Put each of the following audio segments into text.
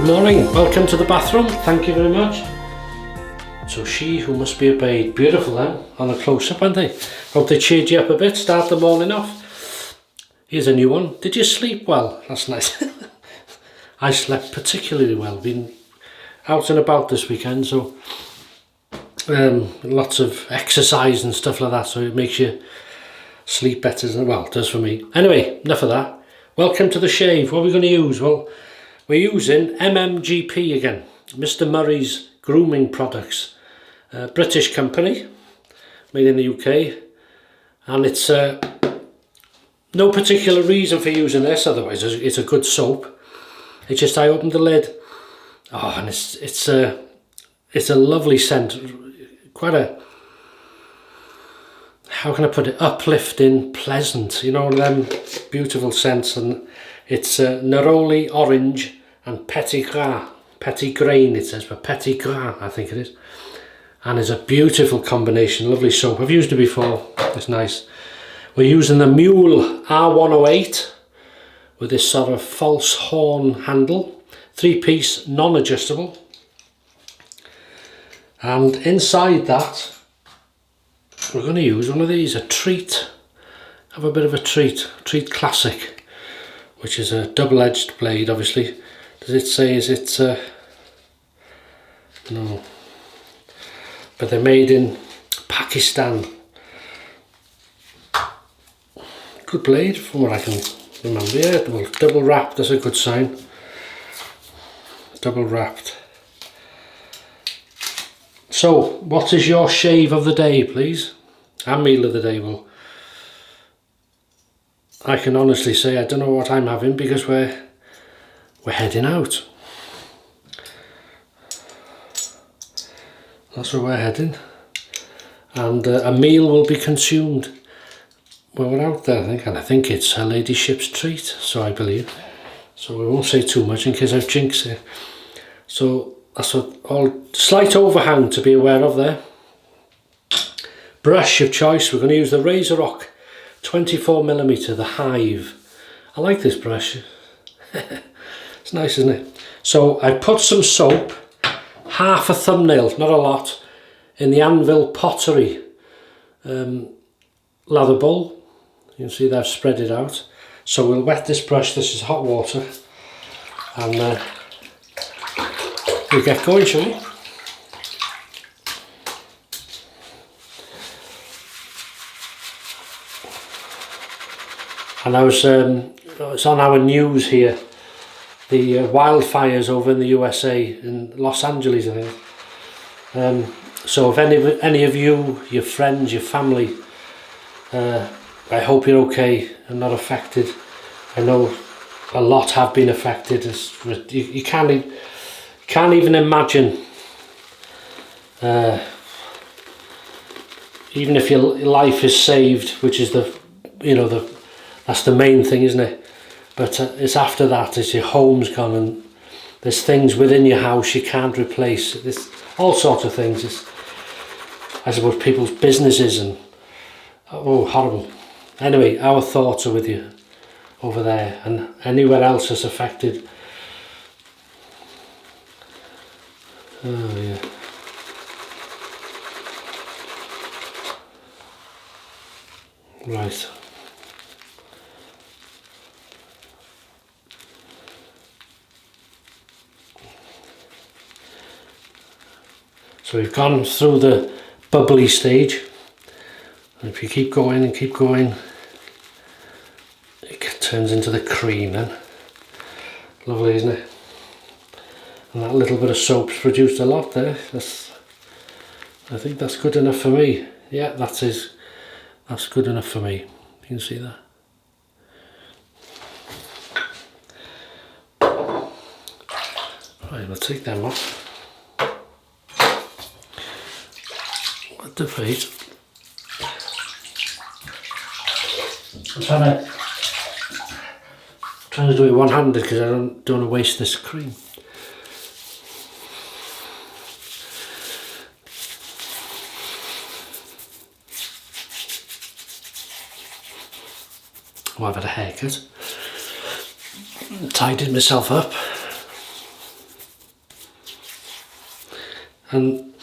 morning, welcome to the bathroom, thank you very much. So she who must be obeyed, beautiful then, on a close-up, aren't they? Hope they cheered you up a bit, start the morning off. Here's a new one. Did you sleep well last night? I slept particularly well, been out and about this weekend, so lots of exercise and stuff like that, so it makes you sleep better, well, it does for me. Anyway, enough of that. Welcome to the shave. What are we going to use? Well, we're using M.M.G again, Mr. Murray's grooming products, British company, made in the UK, and it's no particular reason for using this, otherwise it's a good soap. It's just I opened the lid, and it's a lovely scent, quite a, how can I put it, uplifting, pleasant, you know, one of them beautiful scents. And it's neroli orange and petit grain it says, but petit grain I think it is, and it's a beautiful combination, lovely soap. I've used it before, it's nice. We're using the Muhle R108 with this sort of false horn handle, 3-piece non-adjustable, and inside that we're going to use one of these, a Treet. Have a bit of a Treet Classic, which is a double-edged blade, obviously. Does it say, is it, no, but they're made in Pakistan. Good blade from what I can remember. Yeah, double wrapped, that's a good sign. Double wrapped. So, what is your shave of the day, please? And meal of the day? Well, I can honestly say I don't know what I'm having because we're heading out. That's where we're heading. And a meal will be consumed when we're out there, I think. And I think it's Her Ladyship's treat, so I believe. So we won't say too much in case I've jinxed it. So that's what, all slight overhang to be aware of there. Brush of choice, we're going to use the RazoRock 24mm, the Hive. I like this brush. It's nice, isn't it? So I put some soap, half a thumbnail, not a lot, in the Anvil Pottery lather bowl. You can see that I've spread it out. So we'll wet this brush, this is hot water, and we'll get going, shall we? And I was, it's on our news here, the wildfires over in the USA, in Los Angeles, I think. So if any of you, your friends, your family, I hope you're okay and not affected. I know a lot have been affected. You can't even imagine, even if your life is saved, which is that's the main thing, isn't it? But it's after that, it's your home's gone and there's things within your house you can't replace. There's all sorts of things. It's, I suppose, people's businesses and, oh, horrible. Anyway, our thoughts are with you over there and anywhere else that's affected. Oh yeah. Right. So we've gone through the bubbly stage, and if you keep going and keep going, it turns into the cream then. Lovely, isn't it? And that little bit of soap's produced a lot there. I think that's good enough for me. Yeah, that's good enough for me. You can see that. Right, we'll take them off. What the face? I'm trying to do it one-handed because I don't want to waste this cream. I've had a haircut, tidied myself up. And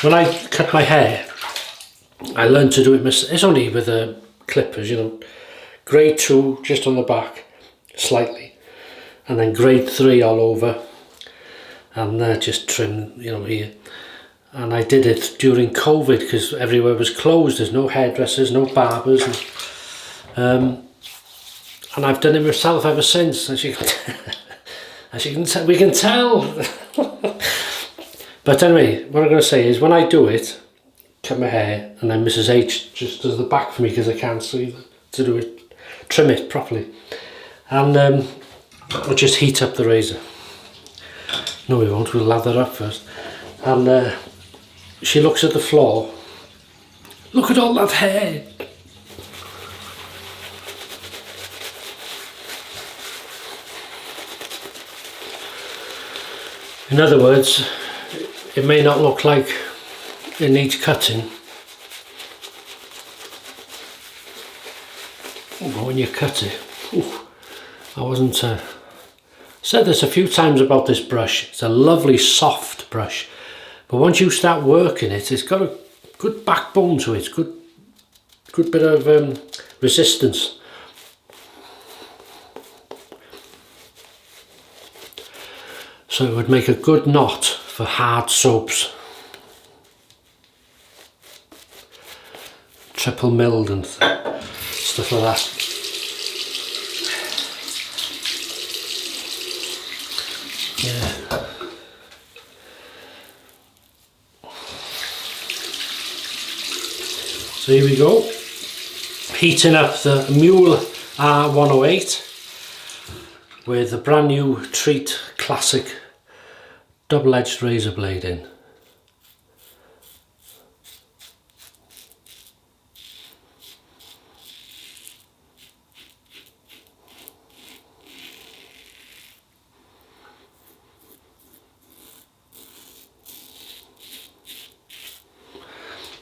when I cut my hair, I learned to do it myself. It's only with the clippers, you know. Grade 2 just on the back, slightly, and then grade 3 all over, and just trim, you know, here. And I did it during COVID because everywhere was closed. There's no hairdressers, no barbers, and I've done it myself ever since. As you can tell, we can tell. But anyway, what I'm going to say is, when I do it, cut my hair, and then Mrs H just does the back for me because I can't see to do it. Trim it properly, and we'll just heat up the razor. No, we won't. We'll lather up first. And she looks at the floor. Look at all that hair. In other words, it may not look like it needs cutting, but when you cut it, I wasn't said this a few times about this brush. It's a lovely soft brush, but once you start working it, it's got a good backbone to it. Good bit of resistance. So it would make a good knot for hard soaps, triple milled and stuff like that. Yeah. So here we go, heating up the Muhle R108 with a brand new Treet classic double-edged razor blade in.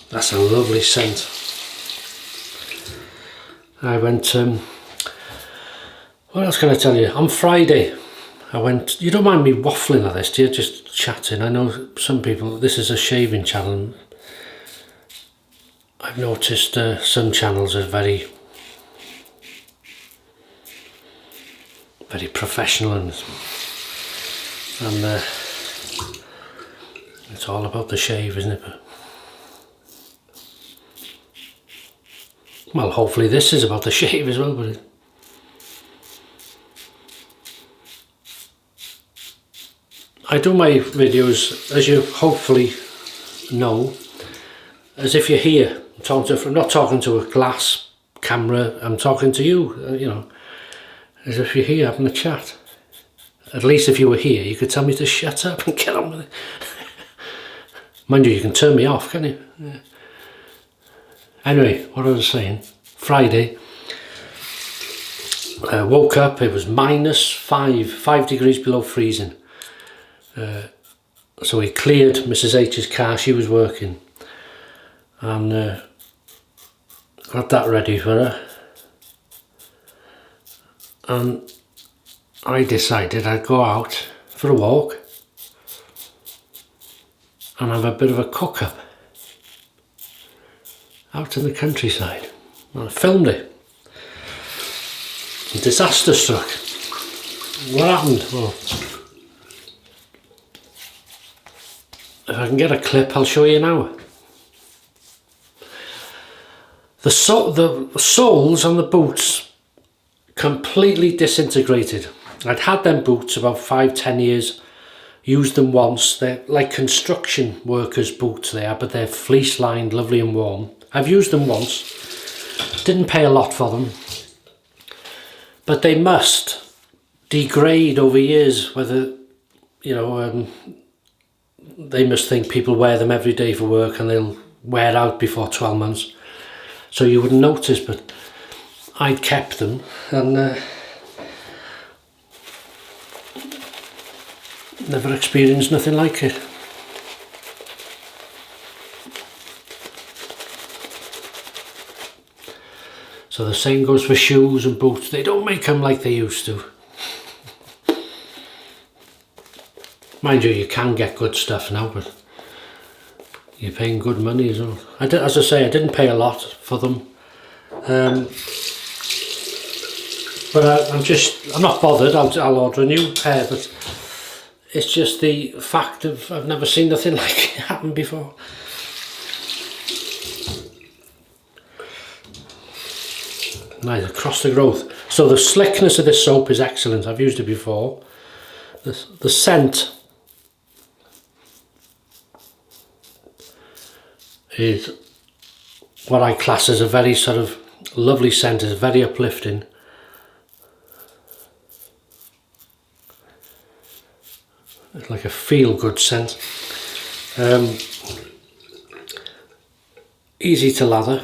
That's a lovely scent. I went, what else can I tell you? On Friday, I went, you don't mind me waffling like this, do you? Just chatting. I know some people, this is a shaving channel. I've noticed some channels are very professional and it's all about the shave, isn't it? Well, hopefully this is about the shave as well, but I do my videos, as you hopefully know, as if you're here. I'm not talking to a glass camera, I'm talking to you, you know, as if you're here having a chat. At least if you were here, you could tell me to shut up and get on with it. Mind you, you can turn me off, can't you? Yeah. Anyway, what I was saying, Friday, I woke up, it was -5 degrees below freezing. So we cleared Mrs H's car, she was working, and got that ready for her, and I decided I'd go out for a walk and have a bit of a cook-up out in the countryside. And I filmed it. Disaster struck. What happened? Well, if I can get a clip, I'll show you now. The soles on the boots completely disintegrated. I'd had them boots about 5-10 years, used them once. They're like construction workers' boots they are, but they're fleece lined, lovely and warm. I've used them once, didn't pay a lot for them, but they must degrade over years, whether, you know, they must think people wear them every day for work and they'll wear out before 12 months. So you wouldn't notice, but I'd kept them, and never experienced nothing like it. So the same goes for shoes and boots. They don't make them like they used to. Mind you, you can get good stuff now, but you're paying good money as well. As I say, I didn't pay a lot for them. But I'm not bothered. I'll order a new pair, but it's just the fact of I've never seen nothing like it happen before. Nice, across the growth. So the slickness of this soap is excellent. I've used it before. The scent is what I class as a very sort of lovely scent. It's very uplifting. It's like a feel-good scent. Easy to lather.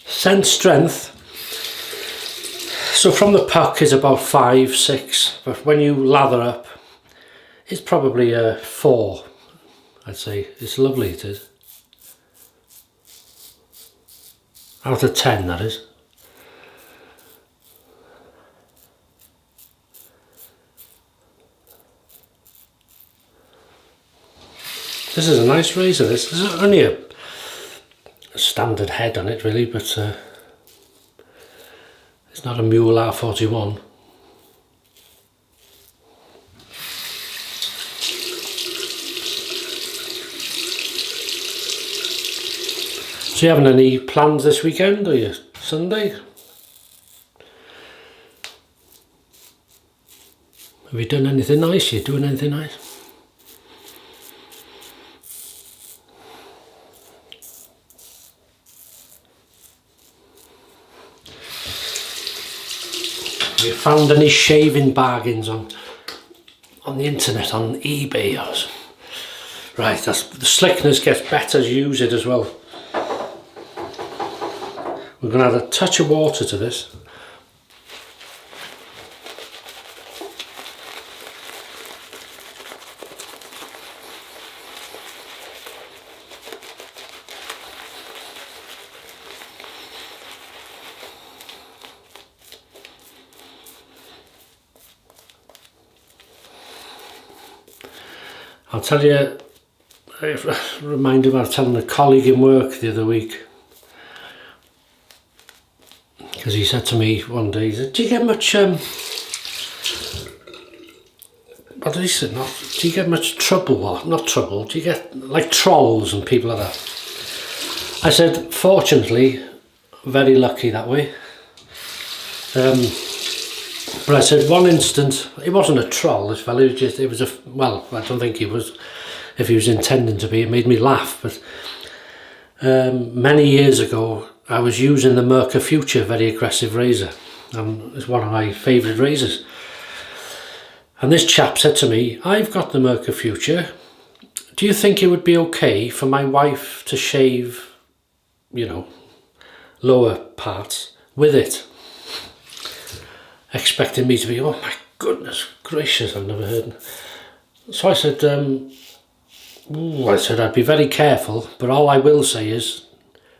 Scent strength. So from the puck is about 5, 6, but when you lather up, it's probably a 4. I'd say it's lovely. It is. Out of 10, that is. This is a nice razor. This is only a standard head on it, really, but it's not a Muhle R108. So you having any plans this weekend, or you Sunday? Have you done anything nice? You doing anything nice? Have you found any shaving bargains on the internet, on eBay or something? Right, the slickness gets better as you use it as well. We're going to add a touch of water to this. I'll tell you, I reminded me of telling a colleague in work the other week, because he said to me one day, he said, do you get much, what did he say, do you get much trouble, or not trouble, do you get like trolls and people like that? I said, fortunately, very lucky that way. But I said one instant, it wasn't a troll, this fellow, it was a, well, I don't think he was, if he was intending to be, it made me laugh, but many years ago, I was using the M.M.P.G Future very aggressive razor, and it's one of my favourite razors. And this chap said to me, I've got the M.M.P.G Future, do you think it would be okay for my wife to shave, you know, lower parts with it? Expecting me to be, oh my goodness gracious, I've never heard. So I said, I'd be very careful, but all I will say is,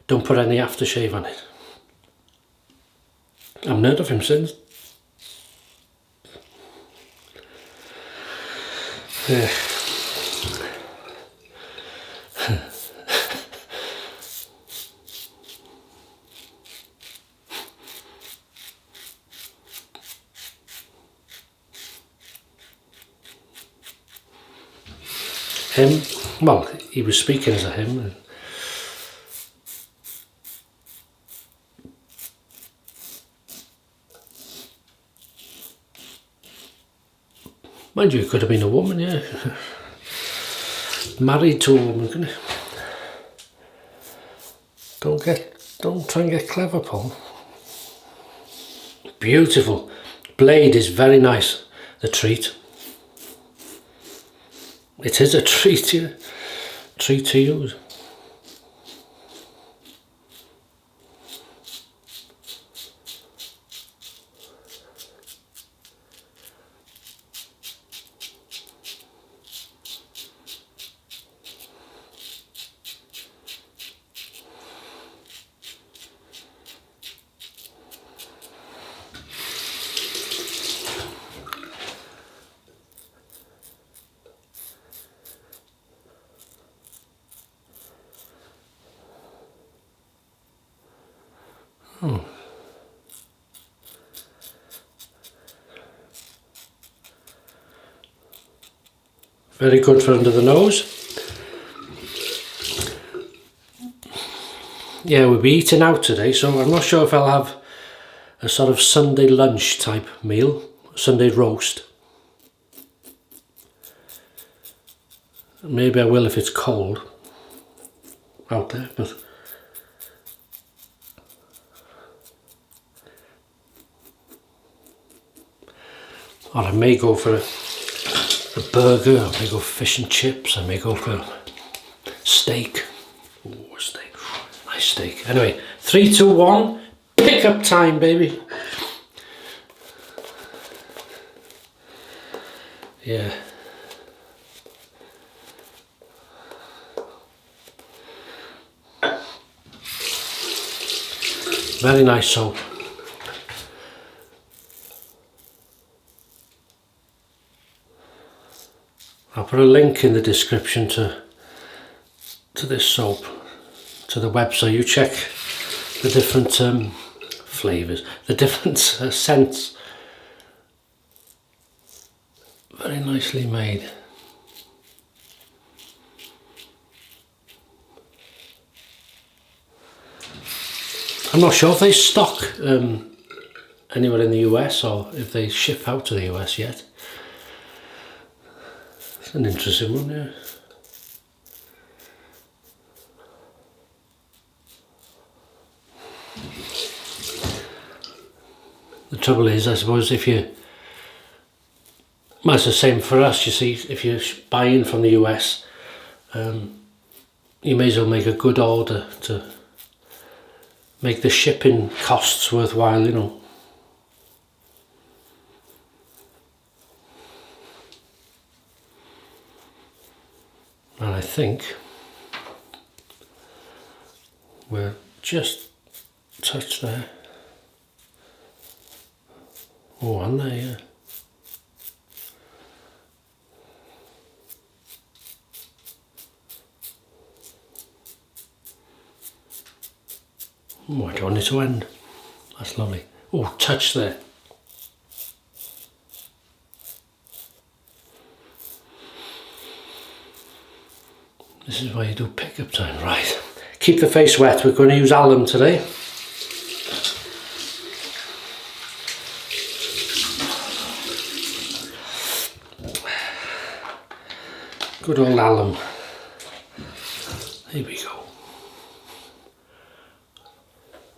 don't put any aftershave on it. I haven't heard of him since. Yeah. Him, well, he was speaking as a him. Mind you, it could have been a woman, yeah. Married to a woman, couldn't it? Don't try and get clever, Paul. Beautiful. Blade is very nice, the Treet. It is a treat, yeah. Treat to use. Oh. Very good for under the nose. Yeah, we'll be eating out today, so I'm not sure if I'll have a sort of Sunday lunch type meal, Sunday roast. Maybe I will if it's cold out there, but or I may go for a burger, I may go for fish and chips, I may go for steak. Ooh, steak. Nice steak. Anyway, 3, 2, 1, pick up time, baby. Yeah. Very nice soap. I'll put a link in the description to this soap, to the website. You check the different flavours, the different scents. Very nicely made. I'm not sure if they stock anywhere in the US or if they ship out to the US yet. It's an interesting one, yeah. The trouble is, I suppose, if you, well, it's the same for us, you see, if you're buying from the US, you may as well make a good order to make the shipping costs worthwhile, you know. And I think we're just touched there. Oh, on there, yeah. Oh, I don't want it to end. That's lovely. Oh, touch there. This is why you do pickup time, right? Keep the face wet. We're going to use alum today. Good old alum. Here we go.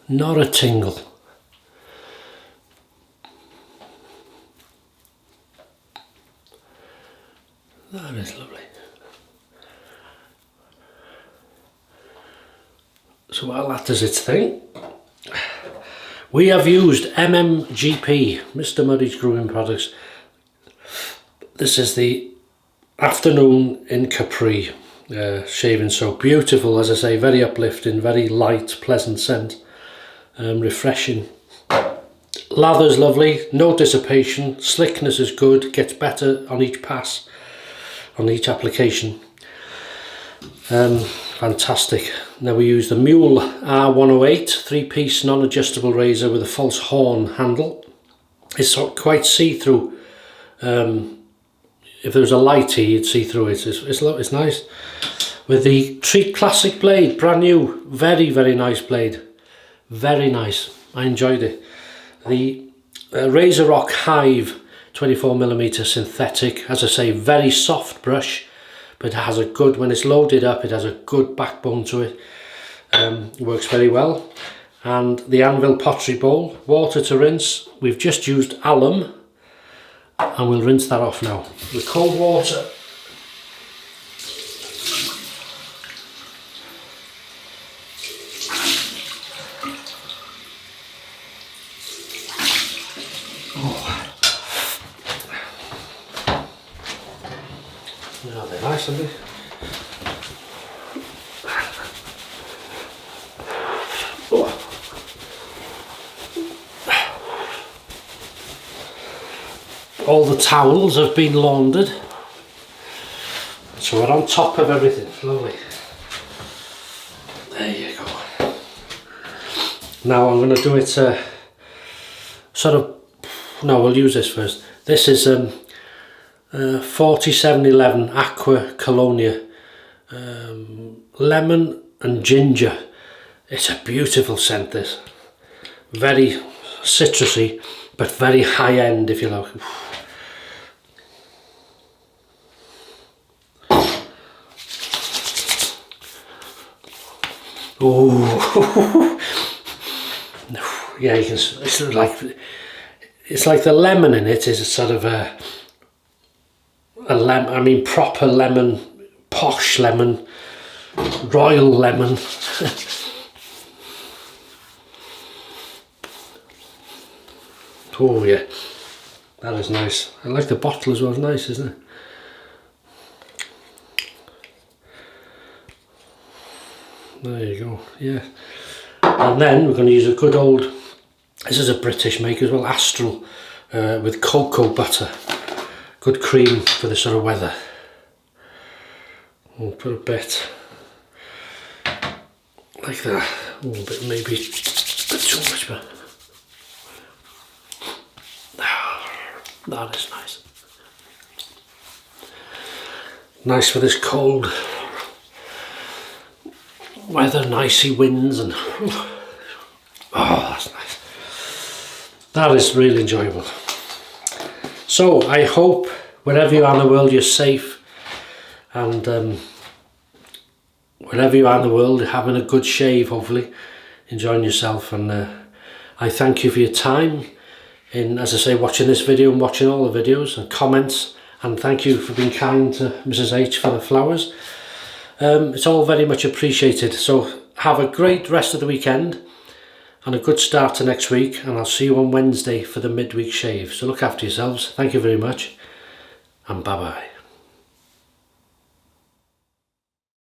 Not a tingle. That is lovely. So while that does its thing, we have used M.M.G, Mr. Muddy's Grooming Products. This is the Afternoon in Capri shaving soap. Beautiful, as I say, very uplifting, very light, pleasant scent, refreshing. Lather's lovely, no dissipation, slickness is good, gets better on each pass, on each application. Fantastic. Now we use the Muhle R108 3-piece non-adjustable razor with a false horn handle. It's quite see-through. If there was a light here, you'd see through it. It's nice. With the Treet Classic blade, brand new, very, very nice blade. Very nice. I enjoyed it. The RazoRock Hive 24mm synthetic, as I say, very soft brush, but it has a good, when it's loaded up, it has a good backbone to it. Works very well. And the Anvil pottery bowl, water to rinse. We've just used alum, and we'll rinse that off now with cold water. Oh. Now they're nice, aren't they? All the towels have been laundered, so we're on top of everything. Lovely. There you go. Now I'm going to do it sort of, no, we'll use this first. This is 4711 Aqua Colonia, lemon and ginger. It's a beautiful scent, this. Very citrusy, but very high end, if you like. Oh, yeah, you can. It's like the lemon in it is a sort of a lemon. I mean, proper lemon, posh lemon, royal lemon. Oh yeah, that is nice. I like the bottle as well. It's nice, isn't it? There you go. Yeah. And then we're going to use a good old, this is a British maker as well, Astral, with cocoa butter. Good cream for this sort of weather. We'll put a bit like that. Oh, a bit, maybe a bit too much, but that is nice. Nice for this cold weather, nicey winds, and oh, that's nice. That is really enjoyable. So I hope wherever you are in the world you're safe, and wherever you are in the world you're having a good shave, hopefully enjoying yourself, and I thank you for your time in, as I say, watching this video and watching all the videos and comments, and thank you for being kind to Mrs. H for the flowers. It's all very much appreciated. So have a great rest of the weekend and a good start to next week, and I'll see you on Wednesday for the midweek shave. So look after yourselves. Thank you very much, and bye bye.